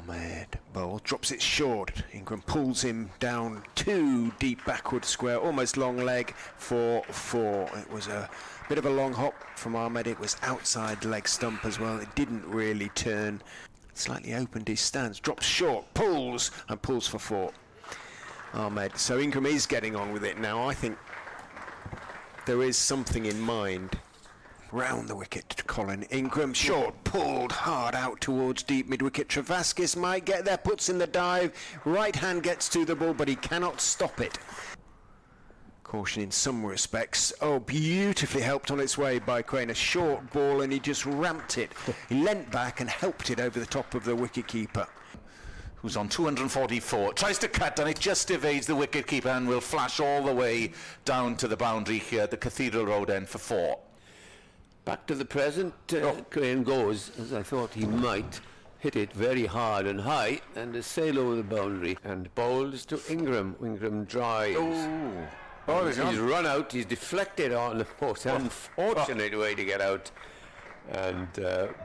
Ahmed bowl, drops it short. Ingram pulls him down too deep backward square, almost long leg for 4. It was a bit of a long hop from Ahmed. It was outside leg stump as well. It didn't really turn. Slightly opened his stance, drops short, pulls for 4. Ahmed. So Ingram is getting on with it now. I think there is something in mind. Round the wicket to Colin Ingram, short, pulled hard out towards deep mid-wicket. Travaskis might get there, puts in the dive. Right hand gets to the ball, but he cannot stop it. Caution in some respects. Oh, beautifully helped on its way by Crane. A short ball and he just ramped it. He leant back and helped it over the top of the wicket-keeper, who's on 244, tries to cut and it just evades the wicket-keeper and will flash all the way down to the boundary here at the Cathedral Road end for 4. Back to the present, Crane goes, as I thought he might, hit it very hard and high and a sail over the boundary and bowls to Ingram. Ingram drives. He's run out, he's deflected on the most unfortunate way to get out, and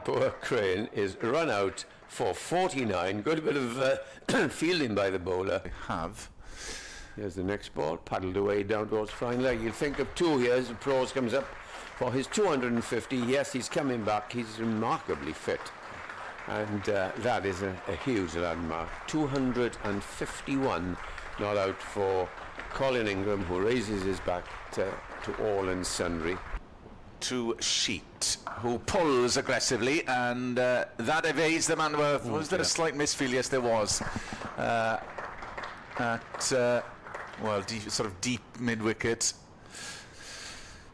poor Crane is run out for 49. Good bit of fielding by the bowler. Here's the next ball, paddled away down towards fine leg. You'll think of 2 here as the pros comes up for his 250. Yes, he's coming back. He's remarkably fit, and that is a huge landmark. 251 not out for Colin Ingram, who raises his bat to all and sundry. To Sheat, who pulls aggressively, and that evades the man. Was there a slight misfield? Yes, there was. Deep mid-wicket.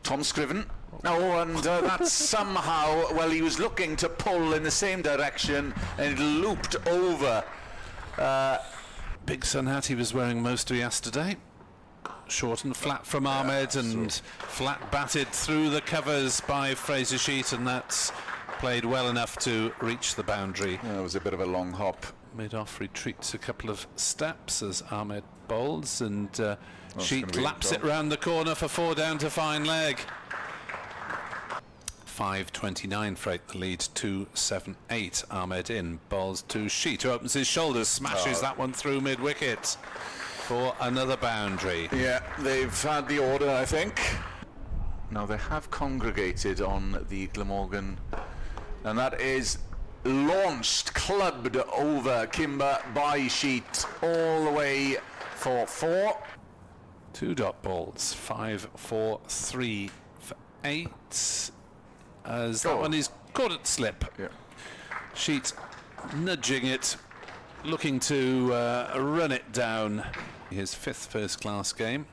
Tom Scriven. And that's somehow, well, he was looking to pull in the same direction, and it looped over. Big sun hat he was wearing most of yesterday. Short and flat from Ahmed, and flat batted through the covers by Fraser Sheat, and that's played well enough to reach the boundary. It was a bit of a long hop. Mid-off retreats a couple of steps as Ahmed bowls, and Sheat laps it round the corner for 4 down to fine leg. 5:29 Freight the lead, 2-7-8. Ahmed in, bowls to Sheat, who opens his shoulders, smashes that one through mid-wicket for another boundary. Yeah, they've had the order, I think. Now they have congregated on the Glamorgan, and that is launched, clubbed over Kimber by Sheat all the way for 4. 2 dot balls, 5-4-3 for 8. As that one is caught at slip. Sheat nudging it, looking to run it down. His 5th first-class game.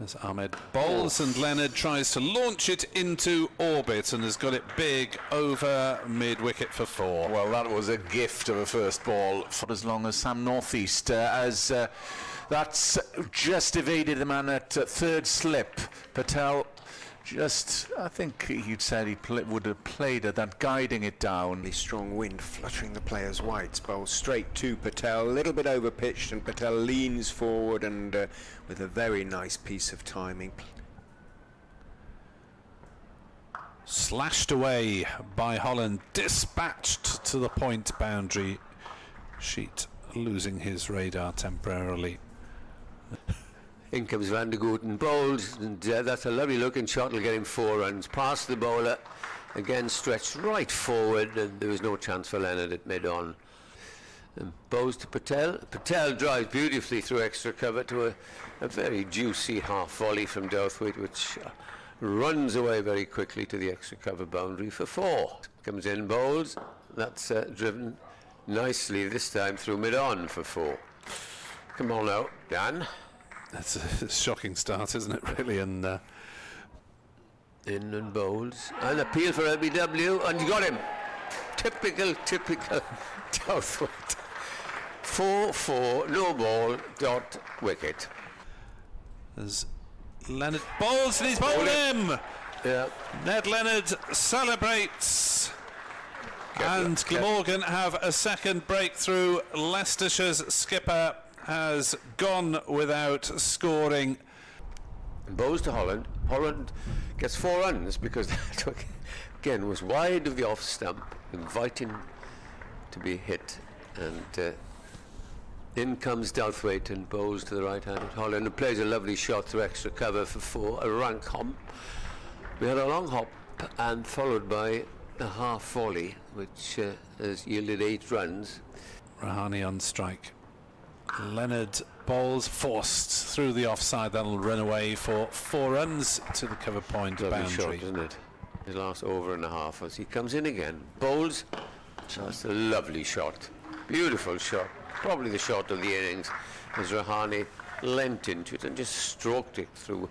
As Ahmed bowls and Leonard tries to launch it into orbit and has got it big over mid-wicket for 4. Well, that was a gift of a first ball for as long as Sam Northeast, as that's just evaded the man at 3rd slip. Patel just, I think you'd said he would have played at that, guiding it down. The strong wind fluttering the player's whites, bowl straight to Patel, a little bit over pitched, and Patel leans forward and with a very nice piece of timing. Slashed away by Holland, dispatched to the point boundary. Sheat losing his radar temporarily. In comes Van de Gooten, bowls, and that's a lovely looking shot. Will get him 4 runs past the bowler, again stretched right forward, and there was no chance for Leonard at mid-on. And bowls to Patel. Patel drives beautifully through extra cover to a very juicy half volley from Douthwaite, which runs away very quickly to the extra cover boundary for 4. Comes in, bowls. That's driven nicely this time through mid-on for 4. Come on now, Dan. That's a shocking start, isn't it, really? And in and bowls. An appeal for LBW, and you got him. Typical Douthwaite. 4-4, no ball, dot wicket. As Leonard bowls, and he's bowled him! Yeah. Ned Leonard celebrates. And Glamorgan have a second breakthrough. Leicestershire's skipper has gone without scoring. And bowls to Holland. Holland gets 4 runs because that again was wide of the off stump, inviting to be hit and in comes Douthwaite and bowls to the right-handed Holland, and plays a lovely shot through extra cover for 4, a rank hop. We had a long hop and followed by a half volley, which has yielded 8 runs. Rahane on strike. Leonard bowls forced through the offside. That'll run away for 4 runs to the cover point Lovely shot, boundary. isn't it? His last over and a half as he comes in again. Bowls. Just a lovely shot. Beautiful shot. Probably the shot of the innings as Rahane leant into it and just stroked it through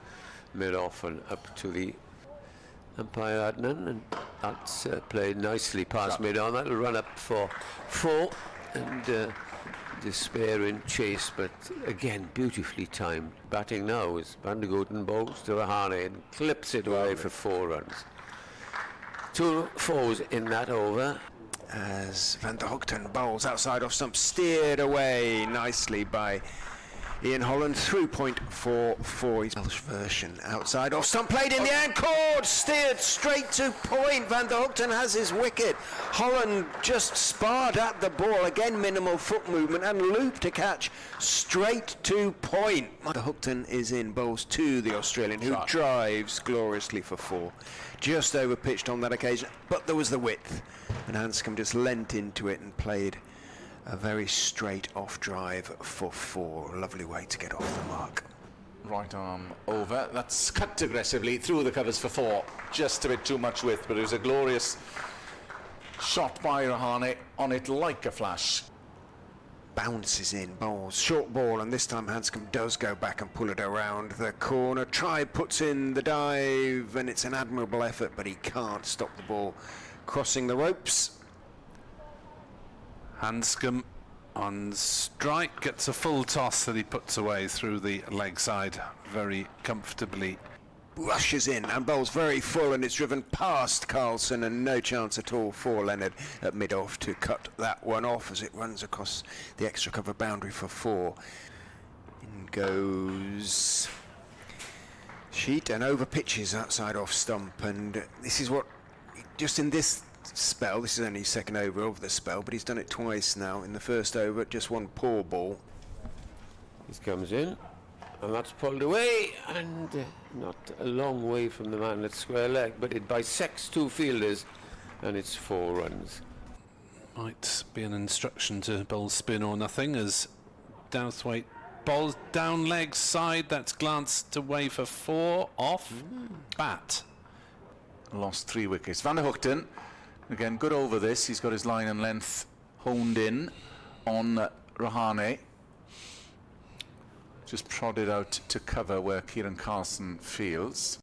mid-off and up to the umpire Adnan, and that's played nicely past mid-on. That'll run up for 4 and despair in chase, but again beautifully timed. Batting now is Van der Gooten, bowls to Rahane and clips it away for 4 runs. 2 fours in that over. As Van der Hoogten bowls outside off stump, steered away nicely by Ian Holland through point for 4. His Welsh version outside off stump, played in the end, caught, steered straight to point. Van der Hoogten has his wicket. Holland just sparred at the ball, again minimal foot movement and looped to catch straight to point. Van der Hoogten is in, bowls to the Australian, who drives gloriously for 4. Just over pitched on that occasion, but there was the width, and Handscomb just leant into it and played a very straight off drive for 4. Lovely way to get off the mark. Right arm over. That's cut aggressively through the covers for 4. Just a bit too much width, but it was a glorious shot by Rahane on it like a flash. Bounces in, bowls, short ball, and this time Handscomb does go back and pull it around the corner. Tribe puts in the dive, and it's an admirable effort, but he can't stop the ball crossing the ropes. Handscomb on strike, gets a full toss that he puts away through the leg side very comfortably. Rushes in and bowls very full, and it's driven past Carlson, and no chance at all for Leonard at mid-off to cut that one off as it runs across the extra cover boundary for 4. In goes Sheat and over pitches outside off stump, and this is what, just in this spell, this is only his second over of the spell, but he's done it twice now. In the first over, just one poor ball. This comes in, and that's pulled away, and not a long way from the man at square leg, but it bisects 2 fielders, and it's 4 runs. Might be an instruction to bowl spin or nothing as Douthwaite bowls down leg side. That's glanced away for 4 off. Bat. Lost 3 wickets. Van der Hoogten, again, good over this. He's got his line and length honed in on Rahane. Just prodded out to cover where Kieran Carlson fields.